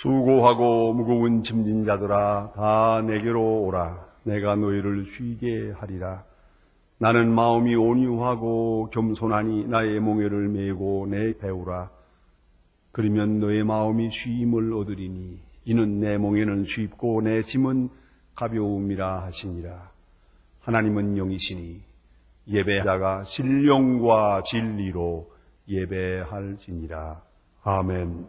수고하고 무거운 짐진 자들아 다 내게로 오라. 내가 너희를 쉬게 하리라. 나는 마음이 온유하고 겸손하니 나의 몽에를 메고 내 배우라. 그러면 너의 마음이 쉼을 얻으리니 이는 내 몽에는 쉽고 내 짐은 가벼움이라 하시니라. 하나님은 영이시니 예배자가 신령과 진리로 예배할지니라. 아멘.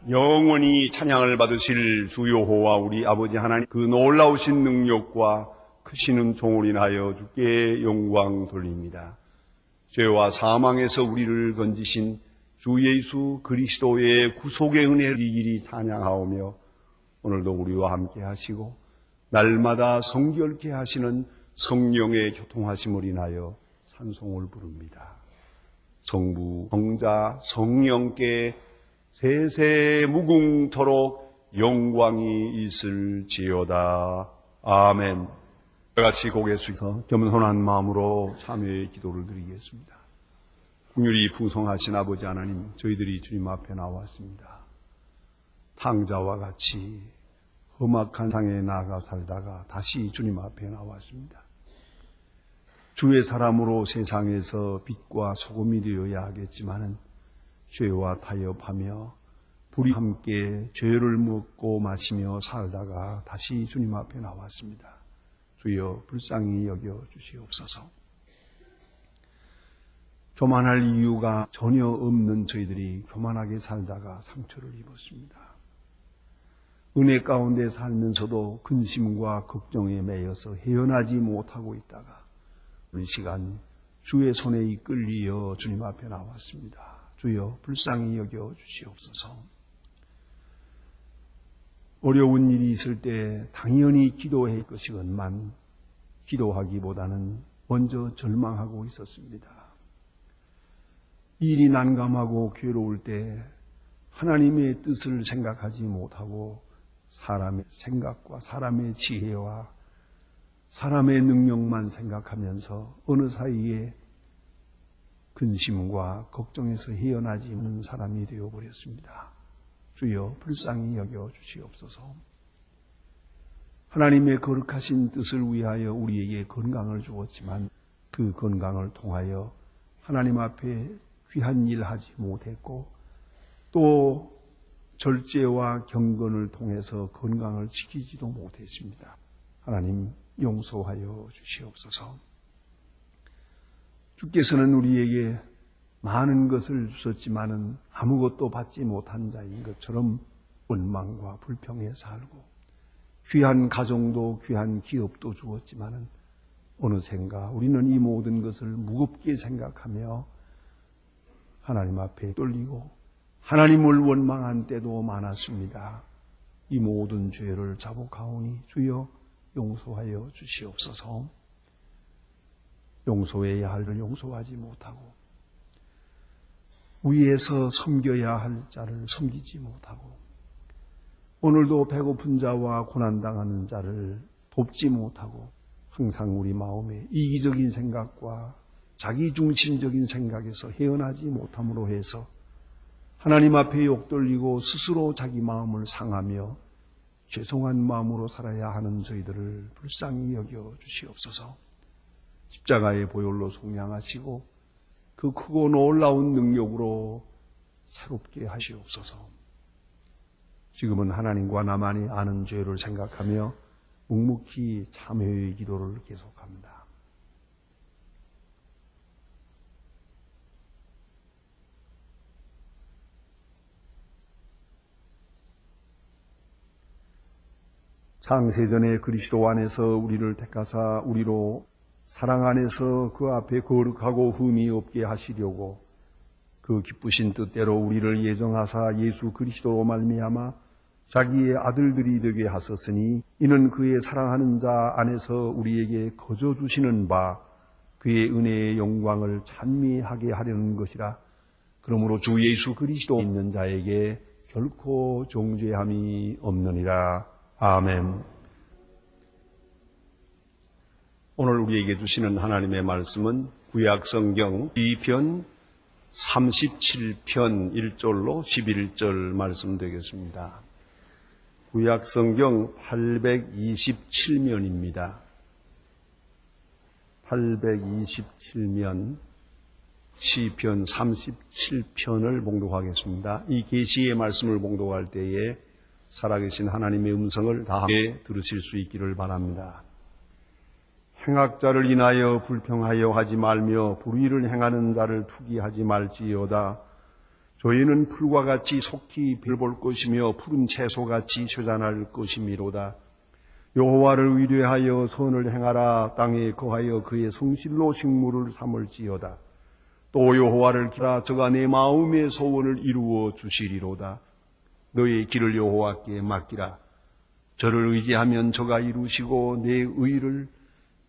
영원히 찬양을 받으실 주 여호와 우리 아버지 하나님, 그 놀라우신 능력과 크시는 종을 인하여 주께 영광 돌립니다. 죄와 사망에서 우리를 건지신 주 예수 그리스도의 구속의 은혜를 이리 찬양하오며 오늘도 우리와 함께 하시고 날마다 성결케 하시는 성령의 교통하심을 인하여 찬송을 부릅니다. 성부, 성자, 성령께 세세 무궁토록 영광이 있을지어다. 아멘. 같이 고개 숙여서 겸손한 마음으로 참회의 기도를 드리겠습니다. 긍휼이 풍성하신 아버지 하나님, 저희들이 주님 앞에 나왔습니다. 탕자와 같이 험악한 상에 나아가 살다가 다시 주님 앞에 나왔습니다. 주의 사람으로 세상에서 빛과 소금이 되어야 하겠지만은 죄와 타협하며 불이 함께 죄를 먹고 마시며 살다가 다시 주님 앞에 나왔습니다. 주여 불쌍히 여겨 주시옵소서. 교만할 이유가 전혀 없는 저희들이 교만하게 살다가 상처를 입었습니다. 은혜 가운데 살면서도 근심과 걱정에 매여서 헤어나지 못하고 있다가 이 시간 주의 손에 이끌리어 주님 앞에 나왔습니다. 주여 불쌍히 여겨 주시옵소서. 어려운 일이 있을 때 당연히 기도할 것이건만 기도하기보다는 먼저 절망하고 있었습니다. 일이 난감하고 괴로울 때 하나님의 뜻을 생각하지 못하고 사람의 생각과 사람의 지혜와 사람의 능력만 생각하면서 어느 사이에 근심과 걱정에서 헤어나지 않는 사람이 되어버렸습니다. 주여 불쌍히 여겨 주시옵소서. 하나님의 거룩하신 뜻을 위하여 우리에게 건강을 주었지만 그 건강을 통하여 하나님 앞에 귀한 일 하지 못했고 또 절제와 경건을 통해서 건강을 지키지도 못했습니다. 하나님 용서하여 주시옵소서. 주께서는 우리에게 많은 것을 주셨지만은 아무것도 받지 못한 자인 것처럼 원망과 불평에 살고 귀한 가정도 귀한 기업도 주었지만은 어느샌가 우리는 이 모든 것을 무겁게 생각하며 하나님 앞에 떨리고 하나님을 원망한 때도 많았습니다. 이 모든 죄를 자복하오니 주여 용서하여 주시옵소서. 용서해야 할 일을 용서하지 못하고 위에서 섬겨야 할 자를 섬기지 못하고 오늘도 배고픈 자와 고난당하는 자를 돕지 못하고 항상 우리 마음에 이기적인 생각과 자기중심적인 생각에서 헤어나지 못함으로 해서 하나님 앞에 욕돌리고 스스로 자기 마음을 상하며 죄송한 마음으로 살아야 하는 저희들을 불쌍히 여겨 주시옵소서. 십자가의 보혈로 속량하시고 그 크고 놀라운 능력으로 새롭게 하시옵소서. 지금은 하나님과 나만이 아는 죄를 생각하며 묵묵히 참회의 기도를 계속합니다. 창세전에 그리스도 안에서 우리를 택하사 우리로 사랑 안에서 그 앞에 거룩하고 흠이 없게 하시려고 그 기쁘신 뜻대로 우리를 예정하사 예수 그리스도로 말미암아 자기의 아들들이 되게 하셨으니 이는 그의 사랑하는 자 안에서 우리에게 거저 주시는 바 그의 은혜의 영광을 찬미하게 하려는 것이라. 그러므로 주 예수 그리스도 있는 자에게 결코 정죄함이 없느니라. 아멘. 오늘 우리에게 주시는 하나님의 말씀은 구약성경 2편 37편 1절로 11절 말씀 되겠습니다. 구약성경 827면입니다. 827면 시편 37편을 봉독하겠습니다. 이 계시의 말씀을 봉독할 때에 살아계신 하나님의 음성을 다 함께 들으실 수 있기를 바랍니다. 행악자를 인하여 불평하여 하지 말며 불의를 행하는 자를 투기하지 말지어다. 저희는 풀과 같이 속히 별볼 것이며 푸른 채소같이 쇠잔할 것이미로다. 여호와를 의뢰하여 선을 행하라. 땅에 거하여 그의 성실로 식물을 삼을지어다. 또 여호와를 기라. 저가 내 마음의 소원을 이루어 주시리로다. 너의 길을 여호와께 맡기라. 저를 의지하면 저가 이루시고 내 의를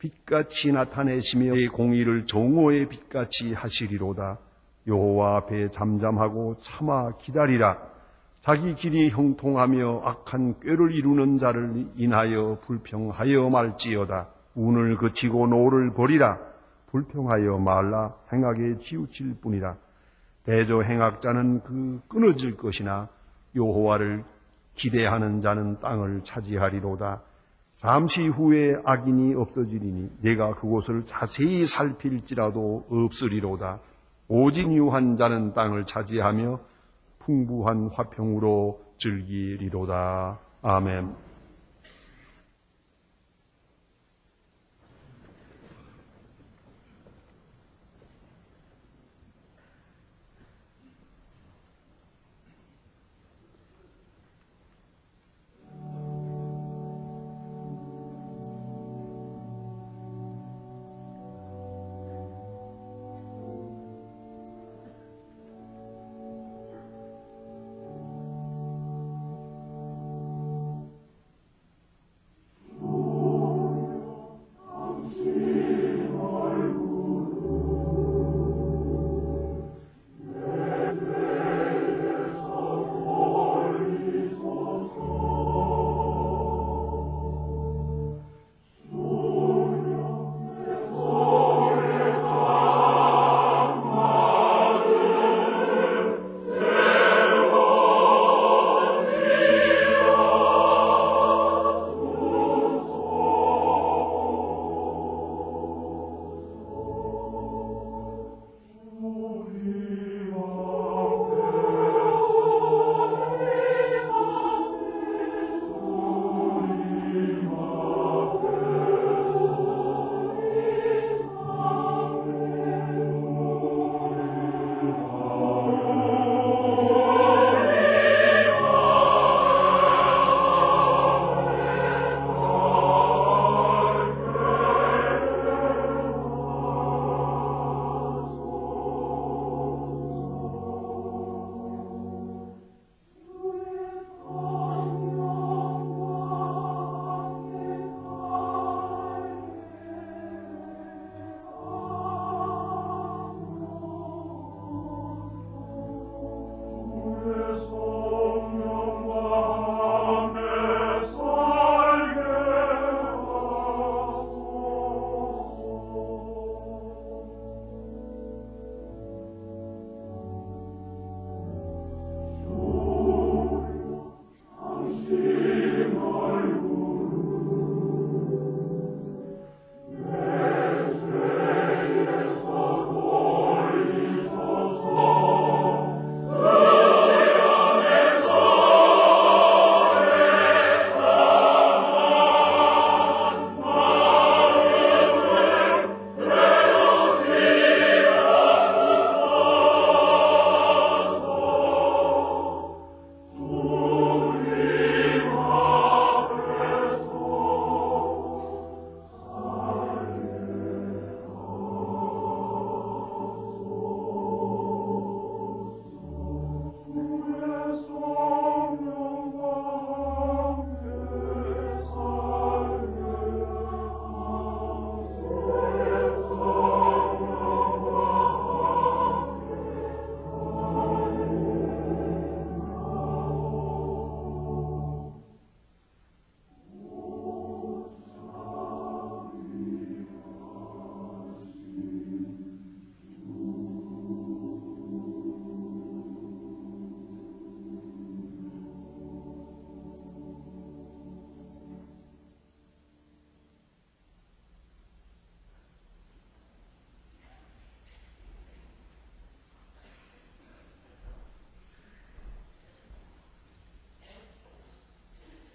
빛같이 나타내시며 내 공의를 정오의 빛같이 하시리로다. 여호와 앞에 잠잠하고 참아 기다리라. 자기 길이 형통하며 악한 꾀를 이루는 자를 인하여 불평하여 말지어다. 운을 그치고 노를 버리라. 불평하여 말라. 행악에 치우칠 뿐이라. 대저 행악자는 끊어질 것이나 여호와를 기대하는 자는 땅을 차지하리로다. 잠시 후에 악인이 없어지리니 내가 그곳을 자세히 살필지라도 없으리로다. 오직 유한 자는 땅을 차지하며 풍부한 화평으로 즐기리로다. 아멘.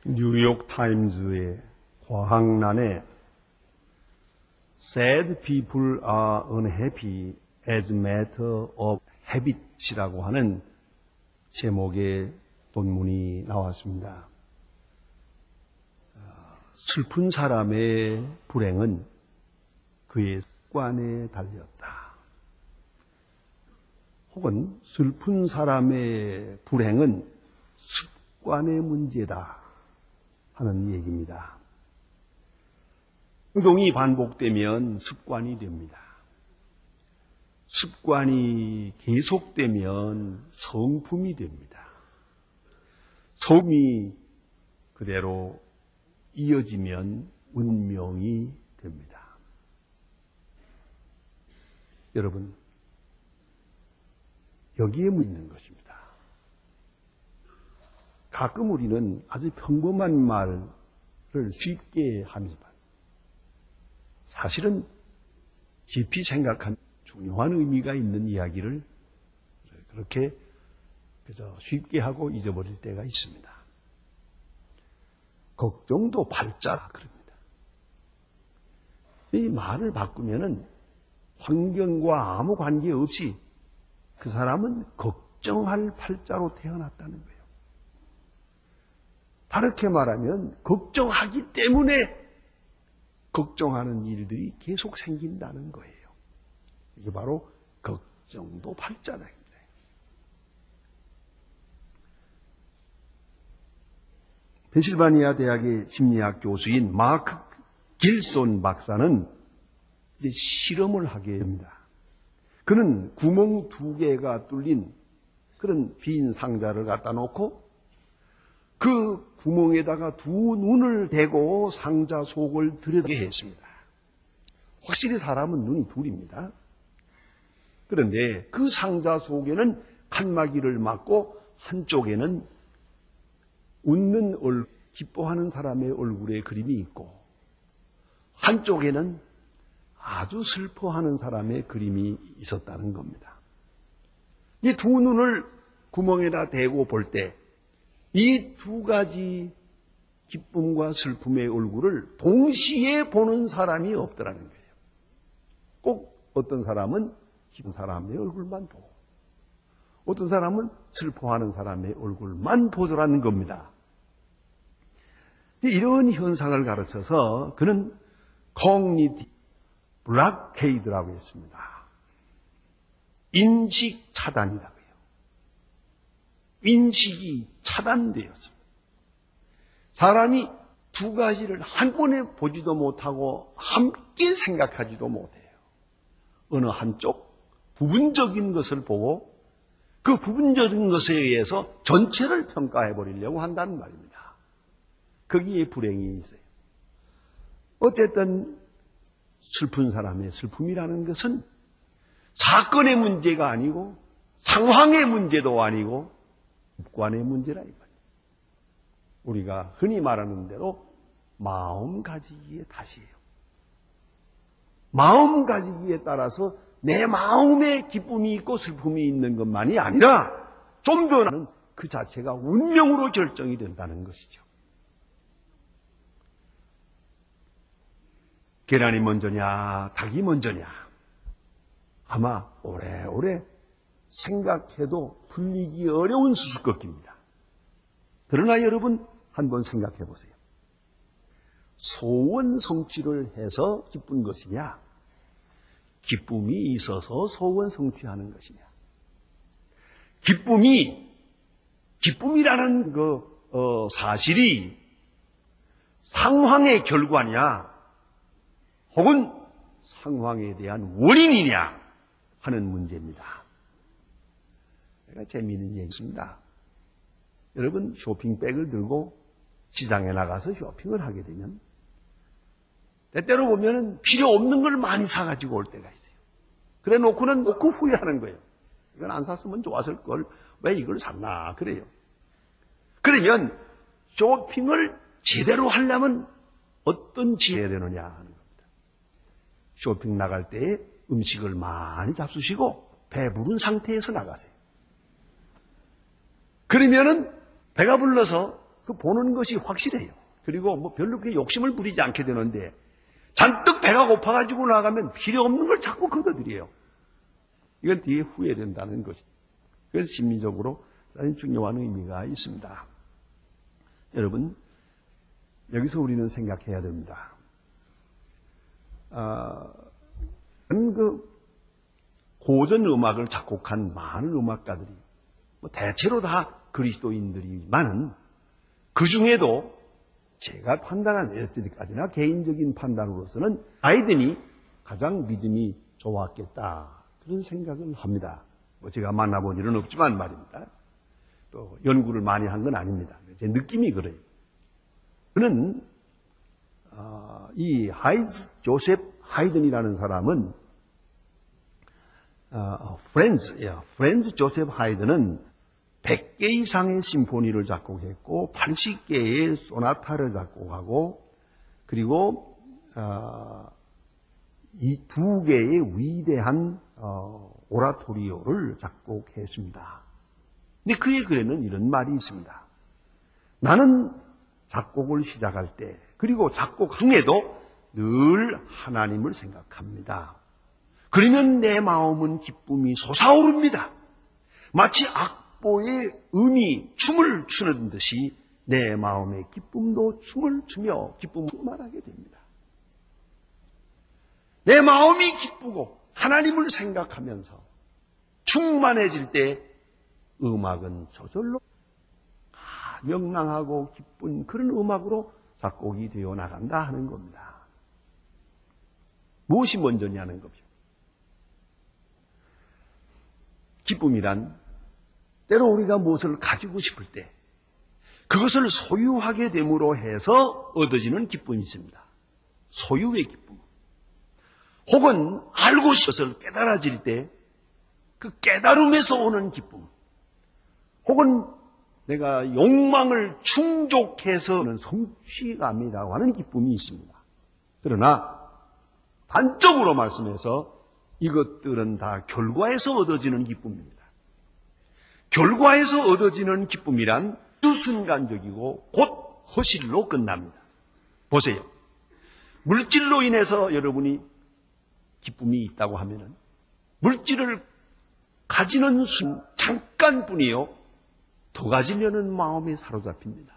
뉴욕 타임즈의 과학란에 Sad people are unhappy as a matter of habit이라고 하는 제목의 논문이 나왔습니다. 슬픈 사람의 불행은 그의 습관에 달렸다. 혹은 슬픈 사람의 불행은 습관의 문제다 하는 얘기입니다. 행동이 반복되면 습관이 됩니다. 습관이 계속되면 성품이 됩니다. 성품이 그대로 이어지면 운명이 됩니다. 여러분, 여기에 있는 것입니다. 가끔 우리는 아주 평범한 말을 쉽게 합니다. 사실은 깊이 생각한 중요한 의미가 있는 이야기를 그렇게 그저 쉽게 하고 잊어버릴 때가 있습니다. 걱정도 발자 그럽니다. 이 말을 바꾸면은 환경과 아무 관계없이 그 사람은 걱정할 팔자로 태어났다는 거예요. 다르게 말하면 걱정하기 때문에 걱정하는 일들이 계속 생긴다는 거예요. 이게 바로 걱정도 팔자다. 펜실바니아 대학의 심리학 교수인 마크 길손 박사는 이제 실험을 하게 됩니다. 그는 구멍 2개가 뚫린 그런 빈 상자를 갖다 놓고 그 구멍에다가 2눈을 대고 상자 속을 들여다보게 했습니다. 확실히 사람은 눈이 둘입니다. 그런데 그 상자 속에는 칸막이를 막고 한쪽에는 웃는 기뻐하는 사람의 얼굴의 그림이 있고 한쪽에는 아주 슬퍼하는 사람의 그림이 있었다는 겁니다. 이 2눈을 구멍에다 대고 볼 때 이 2가지 기쁨과 슬픔의 얼굴을 동시에 보는 사람이 없더라는 거예요. 꼭 어떤 사람은 기쁜 사람의 얼굴만 보고 어떤 사람은 슬퍼하는 사람의 얼굴만 보더라는 겁니다. 이런 현상을 가르쳐서 그는 cognitive blockade라고 했습니다. 인식 차단이라고 해요. 인식이 차단되었습니다. 사람이 2가지를 한꺼번에 보지도 못하고 함께 생각하지도 못해요. 어느 한쪽 부분적인 것을 보고 그 부분적인 것에 의해서 전체를 평가해 버리려고 한다는 말입니다. 거기에 불행이 있어요. 어쨌든 슬픈 사람의 슬픔이라는 것은 사건의 문제가 아니고 상황의 문제도 아니고 습관의 문제라 이거예요. 우리가 흔히 말하는 대로 마음가지기의 탓이에요. 마음가지기에 따라서 내 마음에 기쁨이 있고 슬픔이 있는 것만이 아니라 좀 더 나는 그 자체가 운명으로 결정이 된다는 것이죠. 계란이 먼저냐 닭이 먼저냐 아마 오래오래 생각해도 풀리기 어려운 수수께끼입니다. 그러나 여러분 한번 생각해 보세요. 소원 성취를 해서 기쁜 것이냐 기쁨이 있어서 소원 성취하는 것이냐 기쁨이라는 사실이 상황의 결과냐 혹은 상황에 대한 원인이냐 하는 문제입니다. 내가 재미있는 얘기입니다. 여러분 쇼핑백을 들고 시장에 나가서 쇼핑을 하게 되면 때때로 보면 필요 없는 걸 많이 사가지고 올 때가 있어요. 그래 놓고는 놓고 후회하는 거예요. 이건 안 샀으면 좋았을 걸 왜 이걸 샀나 그래요. 그러면 쇼핑을 제대로 하려면 어떤 지혜야 되느냐 하는 겁니다. 쇼핑 나갈 때 음식을 많이 잡수시고 배부른 상태에서 나가세요. 그러면은 배가 불러서 그 보는 것이 확실해요. 그리고 뭐 별로 그렇게 욕심을 부리지 않게 되는데 잔뜩 배가 고파가지고 나가면 필요 없는 걸 자꾸 걷어들여요. 이건 뒤에 후회된다는 것이. 그래서 심리적으로 사실 중요한 의미가 있습니다. 여러분, 여기서 우리는 생각해야 됩니다. 그 고전 음악을 작곡한 많은 음악가들이 뭐 대체로 다 그리스도인들이지만은 그 중에도 제가 판단한 여태까지나 개인적인 판단으로서는 하이든이 가장 믿음이 좋았겠다 그런 생각을 합니다. 뭐 제가 만나본 일은 없지만 말입니다. 또 연구를 많이 한 건 아닙니다. 제 느낌이 그래요. 그는 이 조셉 하이든이라는 사람은 프렌즈 조셉 하이든은 100개 이상의 심포니를 작곡했고 80개의 소나타를 작곡하고 그리고 이 2개의 위대한 오라토리오를 작곡했습니다. 근데 그의 글에는 이런 말이 있습니다. 나는 작곡을 시작할 때 그리고 작곡 중에도 늘 하나님을 생각합니다. 그러면 내 마음은 기쁨이 솟아오릅니다. 마치 악보의 음이 춤을 추는 듯이 내 마음의 기쁨도 춤을 추며 기쁨을 충만하게 됩니다. 내 마음이 기쁘고 하나님을 생각하면서 충만해질 때 음악은 저절로 명랑하고 기쁜 그런 음악으로 작곡이 되어 나간다 하는 겁니다. 무엇이 먼저냐는 거죠. 기쁨이란 때로 우리가 무엇을 가지고 싶을 때 그것을 소유하게 됨으로 해서 얻어지는 기쁨이 있습니다. 소유의 기쁨. 혹은 알고 싶은 것을 깨달아질 때 그 깨달음에서 오는 기쁨. 혹은 내가 욕망을 충족해서는 성취감이라고 하는 기쁨이 있습니다. 그러나 단적으로 말씀해서 이것들은 다 결과에서 얻어지는 기쁨입니다. 결과에서 얻어지는 기쁨이란 아주 순간적이고 곧 허실로 끝납니다. 보세요. 물질로 인해서 여러분이 기쁨이 있다고 하면은 물질을 가지는 순 잠깐뿐이요. 더 가지려는 마음이 사로잡힙니다.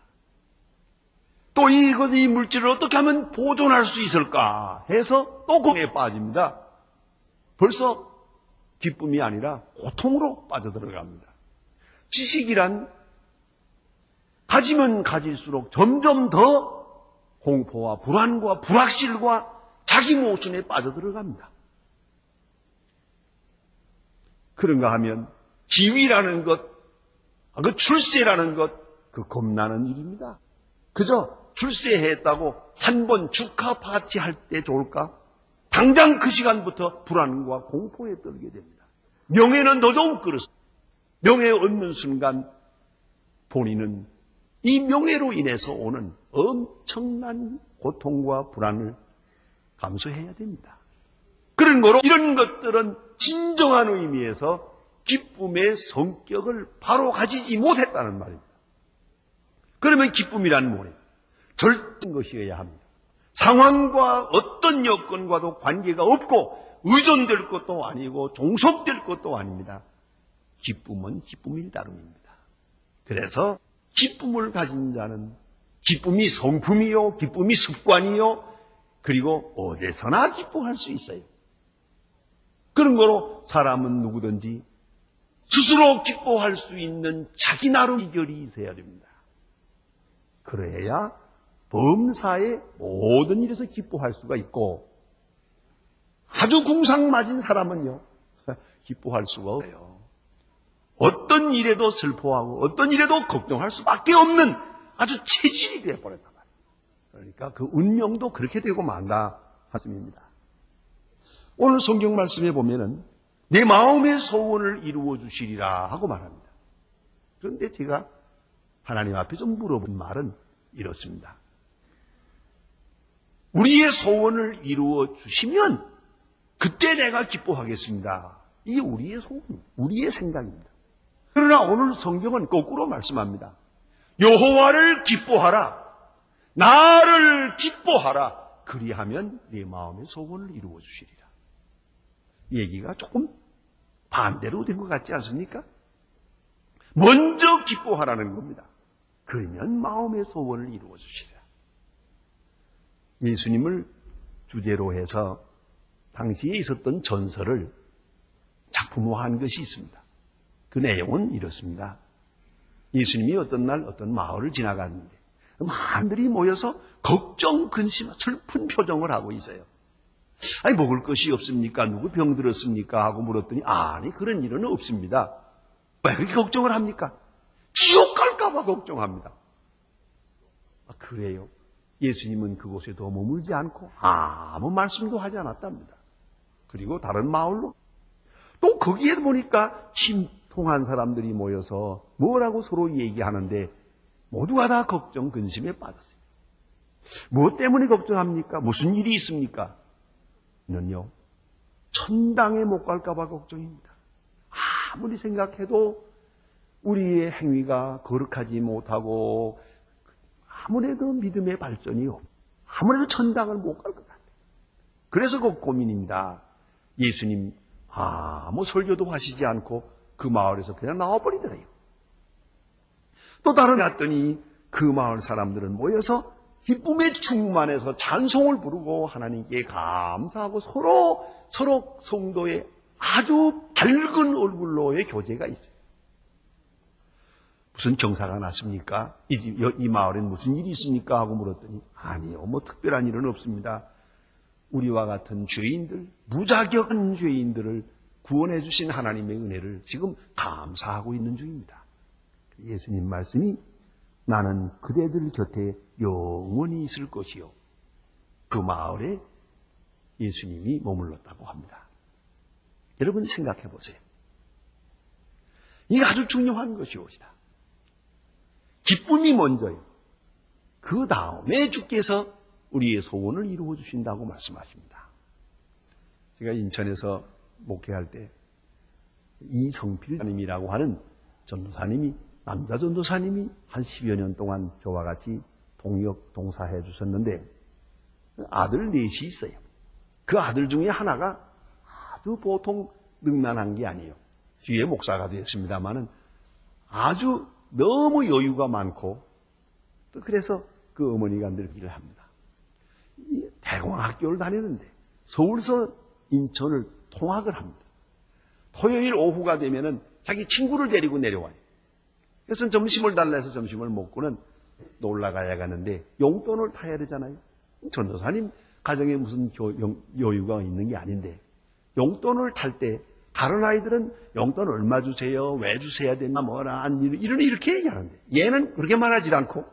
또 이 물질을 어떻게 하면 보존할 수 있을까 해서 또 고민에 빠집니다. 벌써 기쁨이 아니라 고통으로 빠져들어갑니다. 지식이란 가지면 가질수록 점점 더 공포와 불안과 불확실과 자기 모순에 빠져들어갑니다. 그런가 하면 지위라는 것, 그 출세라는 것, 그 겁나는 일입니다. 그저 출세했다고 한 번 축하 파티 할 때 좋을까? 당장 그 시간부터 불안과 공포에 떨게 됩니다. 명예는 더더욱 그렇습니다. 명예 얻는 순간 본인은 이 명예로 인해서 오는 엄청난 고통과 불안을 감수해야 됩니다. 그런 거로 이런 것들은 진정한 의미에서 기쁨의 성격을 바로 가지지 못했다는 말입니다. 그러면 기쁨이란 뭐예요? 절대적인 것이어야 합니다. 상황과 어떤 여건과도 관계가 없고 의존될 것도 아니고 종속될 것도 아닙니다. 기쁨은 기쁨이 따름입니다. 그래서 기쁨을 가진 자는 기쁨이 성품이요, 기쁨이 습관이요, 그리고 어디서나 기뻐할 수 있어요. 그런 거로 사람은 누구든지 스스로 기뻐할 수 있는 자기 나름 비결이 있어야 됩니다. 그래야 범사의 모든 일에서 기뻐할 수가 있고 아주 궁상맞은 사람은요 기뻐할 수가 없어요. 어떤 일에도 슬퍼하고 어떤 일에도 걱정할 수밖에 없는 아주 체질이 되어버렸단 말이에요. 그러니까 그 운명도 그렇게 되고 만다 하심입니다. 오늘 성경 말씀에 보면은 내 마음의 소원을 이루어 주시리라 하고 말합니다. 그런데 제가 하나님 앞에서 물어본 말은 이렇습니다. 우리의 소원을 이루어 주시면 그때 내가 기뻐하겠습니다. 이게 우리의 소원, 우리의 생각입니다. 그러나 오늘 성경은 거꾸로 말씀합니다. 여호와를 기뻐하라. 나를 기뻐하라. 그리하면 내 마음의 소원을 이루어 주시리라. 얘기가 조금 반대로 된 것 같지 않습니까? 먼저 기뻐하라는 겁니다. 그러면 마음의 소원을 이루어 주시리라. 예수님을 주제로 해서 당시에 있었던 전설을 작품화한 것이 있습니다. 그 내용은 이렇습니다. 예수님이 어떤 날 어떤 마을을 지나갔는데 많은들이 모여서 걱정, 근심, 슬픈 표정을 하고 있어요. 아니 먹을 것이 없습니까? 누구 병들었습니까? 하고 물었더니 아니 그런 일은 없습니다. 왜 그렇게 걱정을 합니까? 지옥 갈까 봐 걱정합니다. 그래요. 예수님은 그곳에 더 머물지 않고 아무 말씀도 하지 않았답니다. 그리고 다른 마을로 또 거기에 보니까 침통한 사람들이 모여서 뭐라고 서로 얘기하는데 모두가 다 걱정, 근심에 빠졌어요. 무엇 때문에 걱정합니까? 무슨 일이 있습니까? 는요, 천당에 못 갈까 봐 걱정입니다. 아무리 생각해도 우리의 행위가 거룩하지 못하고 아무래도 믿음의 발전이 없고 아무래도 천당을 못 갈 것 같아요. 그래서 그 고민입니다. 예수님 아무 설교도 하시지 않고 그 마을에서 그냥 나와버리더래요. 또 다른 데 갔더니 그 마을 사람들은 모여서 기쁨의 충만해서 찬송을 부르고 하나님께 감사하고 서로 성도의 아주 밝은 얼굴로의 교제가 있어요. 무슨 경사가 났습니까? 이 마을엔 무슨 일이 있습니까? 하고 물었더니 아니요, 뭐 특별한 일은 없습니다. 우리와 같은 죄인들, 무자격한 죄인들을 구원해 주신 하나님의 은혜를 지금 감사하고 있는 중입니다. 예수님 말씀이 나는 그대들 곁에 영원히 있을 것이요. 그 마을에 예수님이 머물렀다고 합니다. 여러분 생각해 보세요. 이게 아주 중요한 것이옵니다. 기쁨이 먼저요. 그 다음에 주께서 우리의 소원을 이루어 주신다고 말씀하십니다. 제가 인천에서 목회할 때 이성필님이라고 하는 전도사님이 남자 전도사님이 한 10여 년 동안 저와 같이 동역 동사해 주셨는데 아들 넷이 있어요. 그 아들 중에 하나가 아주 보통 능란한 게 아니에요. 뒤에 목사가 되었습니다마는 아주 너무 여유가 많고 또 그래서 그 어머니가 늘 일을 합니다. 대공학교를 다니는데 서울서 인천을 통학을 합니다. 토요일 오후가 되면은 자기 친구를 데리고 내려와요. 그래서 점심을 달라 해서 점심을 먹고는 놀러 가야 가는데 용돈을 타야 되잖아요. 전도사님 가정에 무슨 여유가 있는 게 아닌데 용돈을 탈 때 다른 아이들은 용돈 얼마 주세요? 왜 주셔야 되나 뭐라 이렇게 얘기하는데 얘는 그렇게 말하지 않고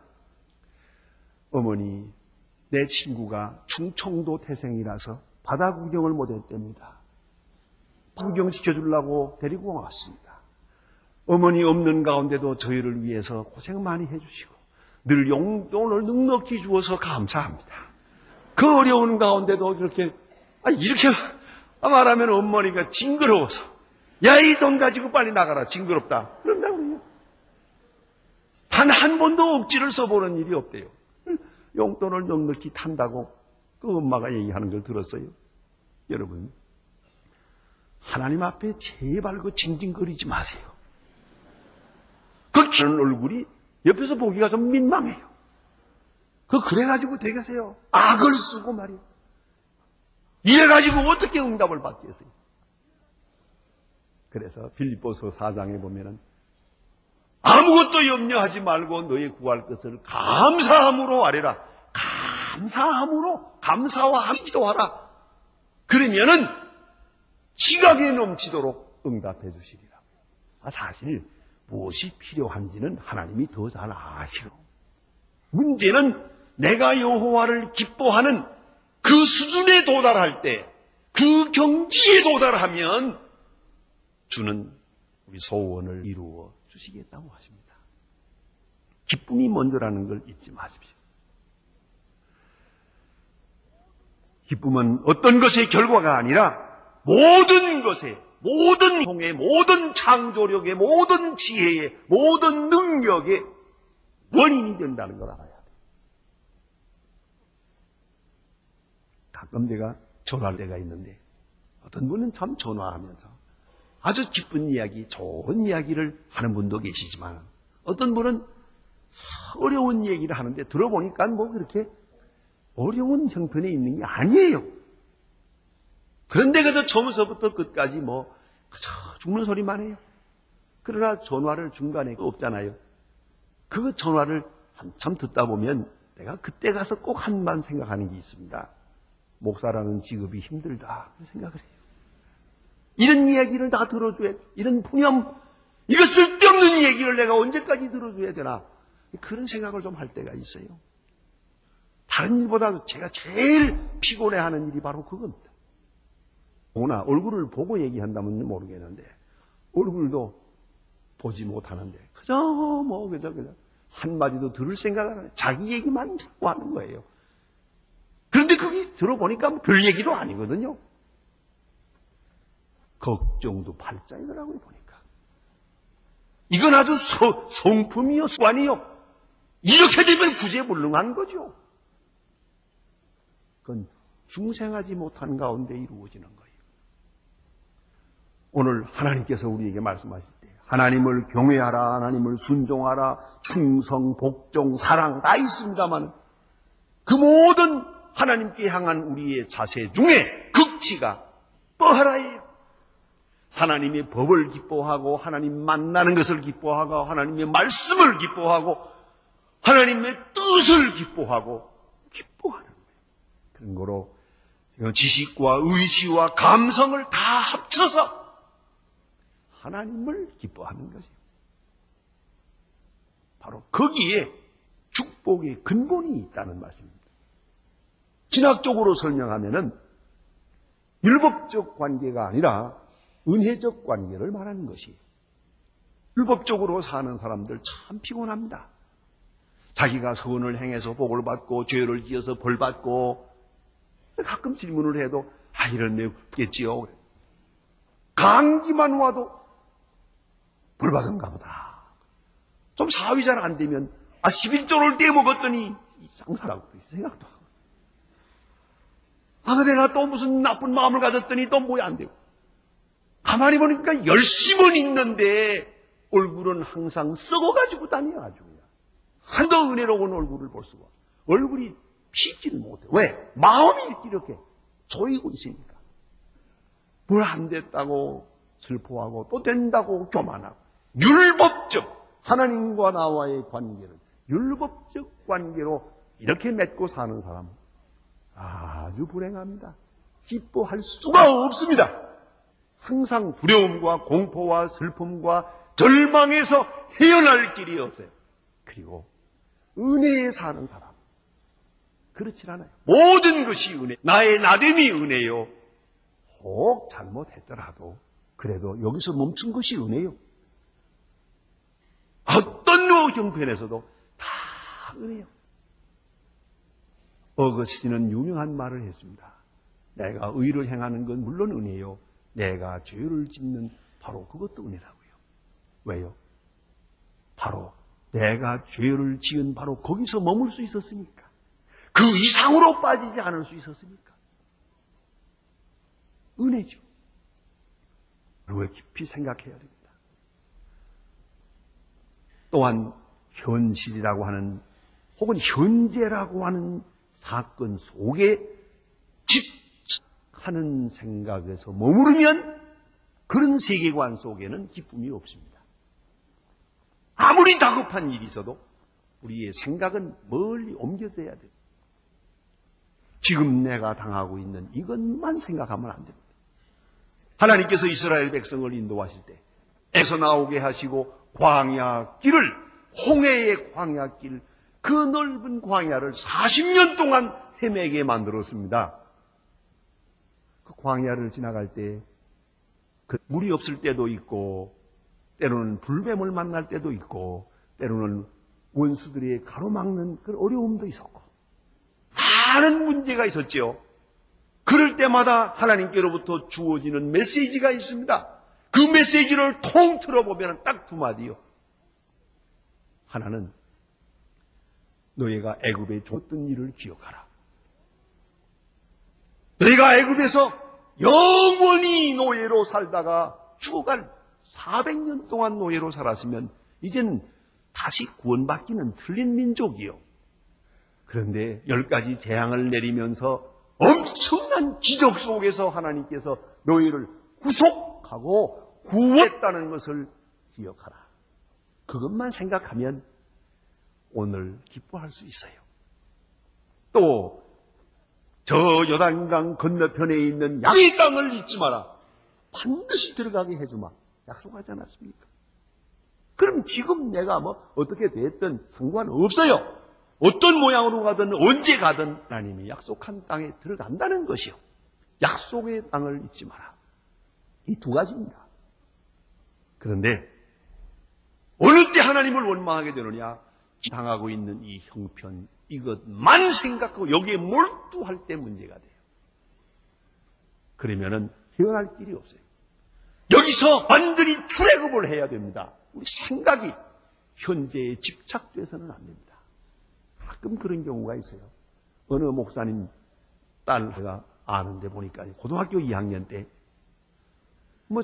어머니 내 친구가 충청도 태생이라서 바다 구경을 못했답니다. 구경시켜주려고 데리고 왔습니다. 어머니 없는 가운데도 저희를 위해서 고생 많이 해주시고 늘 용돈을 넉넉히 주어서 감사합니다. 그 어려운 가운데도 이렇게 말하면 어머니가 징그러워서 야, 이 돈 가지고 빨리 나가라. 징그럽다. 그런다고 그래요. 단 한 번도 억지를 써보는 일이 없대요. 용돈을 넉넉히 탄다고 그 엄마가 얘기하는 걸 들었어요. 여러분, 하나님 앞에 제발 그 징징거리지 마세요. 그 그런 얼굴이 옆에서 보기가 좀 민망해요. 그래가지고 되겠어요. 악을 쓰고 말이에요. 이래가지고 어떻게 응답을 받겠어요? 그래서 빌립보서 4장에 보면은 아무것도 염려하지 말고 너의 구할 것을 감사함으로 아뢰라. 감사와 함기도 하라. 그러면은 지각에 넘치도록 응답해 주시리라. 사실 무엇이 필요한지는 하나님이 더 잘 아시고 문제는 내가 여호와를 기뻐하는 그 수준에 도달할 때, 그 경지에 도달하면 주는 우리 소원을 이루어 주시겠다고 하십니다. 기쁨이 먼저라는 걸 잊지 마십시오. 기쁨은 어떤 것의 결과가 아니라 모든 것의, 모든 형의, 모든 창조력의, 모든 지혜의, 모든 능력의, 원인이 된다는 걸 알아야 돼. 가끔 내가 전화할 때가 있는데 어떤 분은 참 전화하면서 아주 기쁜 이야기, 좋은 이야기를 하는 분도 계시지만 어떤 분은 어려운 얘기를 하는데 들어보니까 뭐 그렇게 어려운 형편에 있는 게 아니에요. 그런데 그저 처음부터 끝까지 뭐 그저 죽는 소리만 해요. 그러나 전화를 중간에 없잖아요. 그 전화를 한참 듣다 보면 내가 그때 가서 꼭 한만 생각하는 게 있습니다. 목사라는 직업이 힘들다 생각을 해요. 이런 이야기를 다 들어줘야, 이런 푸념, 이거 쓸데없는 얘기를 내가 언제까지 들어줘야 되나, 그런 생각을 좀 할 때가 있어요. 다른 일보다도 제가 제일 피곤해하는 일이 바로 그겁니다. 오나 얼굴을 보고 얘기한다면 모르겠는데 얼굴도 보지 못하는데 그저 한마디도 들을 생각을 안 해요. 자기 얘기만 자꾸 하는 거예요. 그런데 그게 들어보니까 별 얘기도 아니거든요. 걱정도 팔자이더라고요, 보니까. 이건 아주 성품이요, 습관이요. 이렇게 되면 구제불능한 거죠. 그건 중생하지 못한 가운데 이루어지는 거예요. 오늘 하나님께서 우리에게 말씀하실 때 하나님을 경외하라, 하나님을 순종하라, 충성, 복종, 사랑 다 있습니다만 그 모든 하나님께 향한 우리의 자세 중에 극치가 뻐하라예요. 하나님의 법을 기뻐하고 하나님 만나는 것을 기뻐하고 하나님의 말씀을 기뻐하고 하나님의 뜻을 기뻐하는 거예요. 그런 거로 지식과 의지와 감성을 다 합쳐서 하나님을 기뻐하는 것이에요. 바로 거기에 축복의 근본이 있다는 말씀입니다. 신학적으로 설명하면은 율법적 관계가 아니라 은혜적 관계를 말하는 것이에요. 율법적으로 사는 사람들 참 피곤합니다. 자기가 선을 행해서 복을 받고 죄를 지어서 벌 받고 가끔 질문을 해도 이런 내 없겠지요. 감기만 와도 벌 받은가 보다. 좀 사위 잘 안 되면 11조를 떼먹었더니 이상사라고 생각도 하고 내가 또 무슨 나쁜 마음을 가졌더니 또 뭐야 안 되고 가만히 보니까 열심은 있는데 얼굴은 항상 썩어가지고 다녀 아주 그냥. 한도 은혜로운 얼굴을 볼 수가 얼굴이 피지를 못해. 왜? 마음이 이렇게 조이고 있으니까. 뭘 안 됐다고 슬퍼하고 또 된다고 교만하고. 율법적 하나님과 나와의 관계를 율법적 관계로 이렇게 맺고 사는 사람은 아주 불행합니다. 기뻐할 수가 없습니다. 항상 두려움과 공포와 슬픔과 절망에서 헤어날 길이 없어요. 그리고 은혜에 사는 사람 그렇지 않아요. 모든 것이 은혜, 나의 나됨이 은혜요. 혹 잘못했더라도 그래도 여기서 멈춘 것이 은혜요. 어떤 형편에서도 다 은혜요. 어거스틴은 유명한 말을 했습니다. 내가 의를 행하는 건 물론 은혜요. 내가 죄를 짓는 바로 그것도 은혜라고요. 왜요? 바로 내가 죄를 지은 바로 거기서 머물 수 있었으니까. 그 이상으로 빠지지 않을 수 있었으니까. 은혜죠. 그걸 깊이 생각해야 됩니다. 또한 현실이라고 하는 혹은 현재라고 하는 사건 속에 집하는 생각에서 머무르면 그런 세계관 속에는 기쁨이 없습니다. 아무리 다급한 일이 있어도 우리의 생각은 멀리 옮겨져야 돼요. 지금 내가 당하고 있는 이것만 생각하면 안 됩니다. 하나님께서 이스라엘 백성을 인도하실 때 에서 나오게 하시고 광야 길을 홍해의 광야 길 그 넓은 광야를 40년 동안 헤매게 만들었습니다. 그 광야를 지나갈 때 그 물이 없을 때도 있고 때로는 불뱀을 만날 때도 있고 때로는 원수들이 가로막는 그런 어려움도 있었고 많은 문제가 있었지요. 그럴 때마다 하나님께로부터 주어지는 메시지가 있습니다. 그 메시지를 통틀어 보면 딱 두 마디요. 하나는 너희가 애굽에 줬던 일을 기억하라. 너희가 애굽에서 영원히 노예로 살다가 죽어갈 400년 동안 노예로 살았으면 이제는 다시 구원받기는 틀린 민족이요. 그런데 10가지 재앙을 내리면서 엄청난 기적 속에서 하나님께서 너희를 구속하고 구원했다는 것을 기억하라. 그것만 생각하면 오늘 기뻐할 수 있어요. 또 저 요단강 건너편에 있는 양의 땅을 잊지 마라. 반드시 들어가게 해주마. 약속하지 않았습니까? 그럼 지금 내가 어떻게 됐든 상관없어요. 어떤 모양으로 가든 언제 가든 하나님이 약속한 땅에 들어간다는 것이요. 약속의 땅을 잊지 마라. 이 두 가지입니다. 그런데 어느 때 하나님을 원망하게 되느냐? 당하고 있는 이 형편, 이것만 생각하고 여기에 몰두할 때 문제가 돼요. 그러면은 헤어날 길이 없어요. 여기서 완전히 출애굽을 해야 됩니다. 우리 생각이 현재에 집착돼서는 안 됩니다. 가끔 그런 경우가 있어요. 어느 목사님 딸가 아는데 보니까 고등학교 2학년 때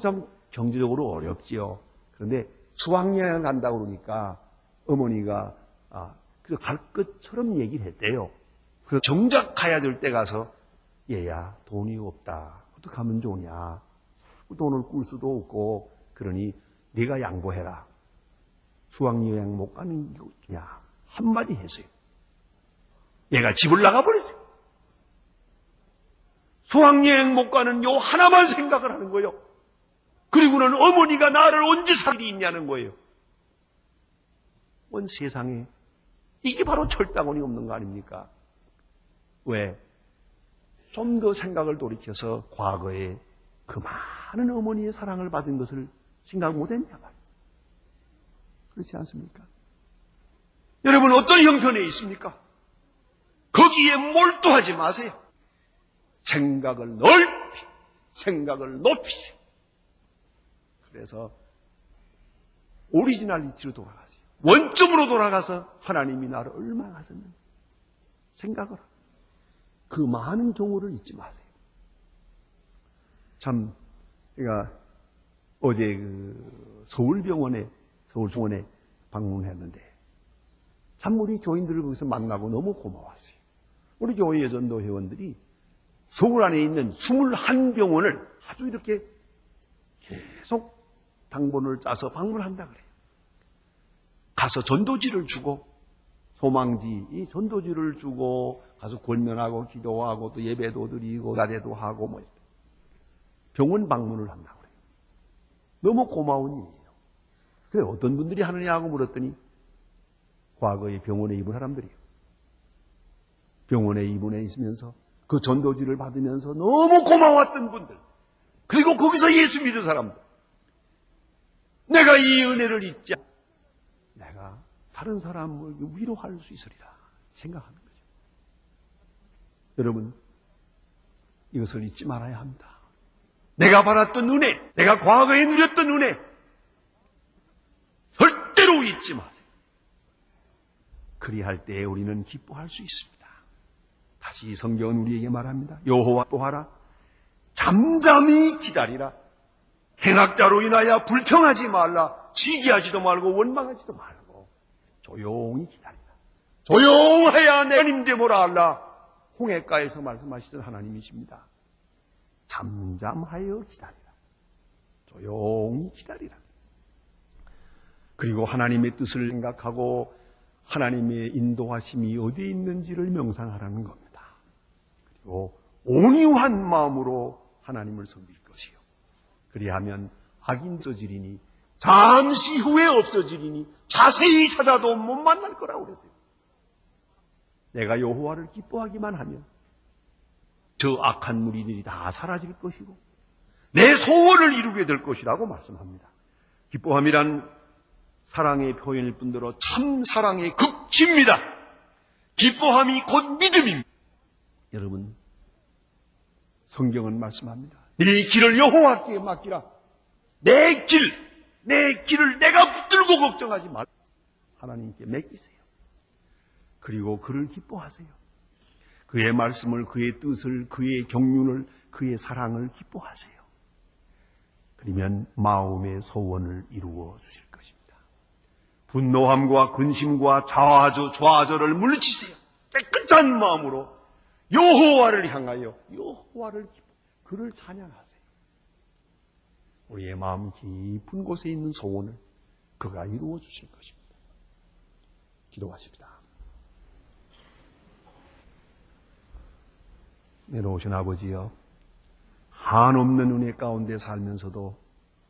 참 경제적으로 어렵지요. 그런데 수학여행 간다고 그러니까 어머니가 갈 것처럼 얘기를 했대요. 그래서 정작 가야 될 때 가서 얘야 돈이 없다. 어떻게 하면 좋냐. 돈을 꿀 수도 없고 그러니 네가 양보해라. 수학여행 못 가는 거냐. 한마디 했어요. 얘가 집을 나가버렸어요. 수학여행 못 가는 요 하나만 생각을 하는 거예요. 그리고는 어머니가 나를 언제 살 일이 있냐는 거예요. 온 세상에 이게 바로 철당원이 없는 거 아닙니까? 왜? 좀 더 생각을 돌이켜서 과거에 그 많은 어머니의 사랑을 받은 것을 생각 못했냐 말이에요. 그렇지 않습니까? 여러분 어떤 형편에 있습니까? 거기에 몰두하지 마세요. 생각을 높이세요. 그래서 오리지널리티로 돌아가세요. 원점으로 돌아가서 하나님이 나를 얼마나 하셨는지 생각을 하고 그 많은 경우를 잊지 마세요. 참, 제가 어제 서울병원에 방문했는데 참 우리 교인들을 거기서 만나고 너무 고마웠어요. 우리 교회 예전도 회원들이 서울 안에 있는 21병원을 아주 이렇게 계속 당번을 짜서 방문한다 그래요. 가서 전도지를 주고 소망지 이 전도지를 주고 가서 권면하고 기도하고 또 예배도 드리고 나대도 하고 병원 방문을 한다고 그래요. 너무 고마운 일이에요. 그래 어떤 분들이 하느냐고 물었더니 과거에 병원에 입은 사람들이에요. 병원에 입원해 있으면서 그 전도지를 받으면서 너무 고마웠던 분들 그리고 거기서 예수 믿은 사람들 내가 이 은혜를 잊지 내가 다른 사람을 위로할 수 있으리라 생각하는 거죠. 여러분 이것을 잊지 말아야 합니다. 내가 받았던 은혜, 내가 과거에 누렸던 은혜 절대로 잊지 마세요. 그리할 때 우리는 기뻐할 수 있습니다. 다시 성경은 우리에게 말합니다. 여호와 보아라 잠잠히 기다리라. 행악자로 인하여 불평하지 말라. 시기하지도 말고 원망하지도 말고 조용히 기다리라. 조용해야 내 하나님께 뭐라 할라. 홍해가에서 말씀하시던 하나님이십니다. 잠잠하여 기다리라. 조용히 기다리라. 그리고 하나님의 뜻을 생각하고 하나님의 인도하심이 어디에 있는지를 명상하라는 겁니다. 그리고 온유한 마음으로 하나님을 섬길 것이요. 그리하면 악인 없어지리니 잠시 후에 없어지리니 자세히 찾아도 못 만날 거라고 그랬어요. 내가 여호와를 기뻐하기만 하면 저 악한 무리들이 다 사라질 것이고 내 소원을 이루게 될 것이라고 말씀합니다. 기뻐함이란 사랑의 표현일 뿐더러 참 사랑의 극치입니다. 기뻐함이 곧 믿음입니다. 여러분 성경은 말씀합니다. 네 길을 여호와께 맡기라. 내 길을 내가 붙들고 걱정하지 말라. 하나님께 맡기세요. 그리고 그를 기뻐하세요. 그의 말씀을, 그의 뜻을, 그의 경륜을, 그의 사랑을 기뻐하세요. 그러면 마음의 소원을 이루어 주실 것입니다. 분노함과 근심과 좌절을 물리치세요. 깨끗한 마음으로 여호와를 향하여 그를 찬양하세요. 우리의 마음 깊은 곳에 있는 소원을 그가 이루어 주실 것입니다. 기도하십시다. 내려오신 아버지여, 한없는 은혜 가운데 살면서도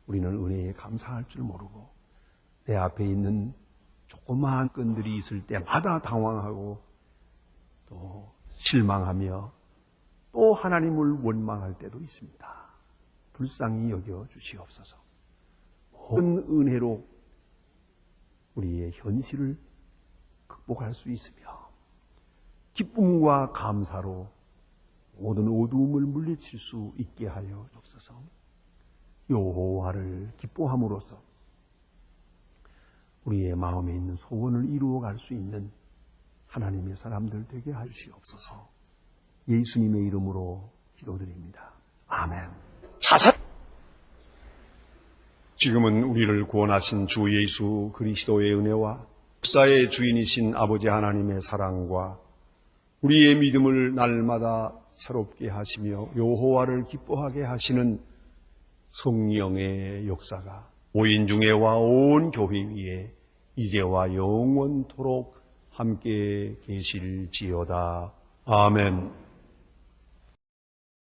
우리는 은혜에 감사할 줄 모르고 내 앞에 있는 조그마한 건들이 있을 때마다 당황하고 또 실망하며 또 하나님을 원망할 때도 있습니다. 불쌍히 여겨 주시옵소서. 모든 은혜로 우리의 현실을 극복할 수 있으며 기쁨과 감사로 모든 어두움을 물리칠 수 있게 하여 주옵소서. 여호와를 기뻐함으로써 우리의 마음에 있는 소원을 이루어갈 수 있는 하나님의 사람들 되게 하시옵소서. 예수님의 이름으로 기도드립니다. 아멘. 지금은 우리를 구원하신 주 예수 그리스도의 은혜와 역사의 주인이신 아버지 하나님의 사랑과 우리의 믿음을 날마다 새롭게 하시며 여호와를 기뻐하게 하시는 성령의 역사가 오인 중에와 온 교회 위에 이제와 영원토록 함께 계실지어다. 아멘.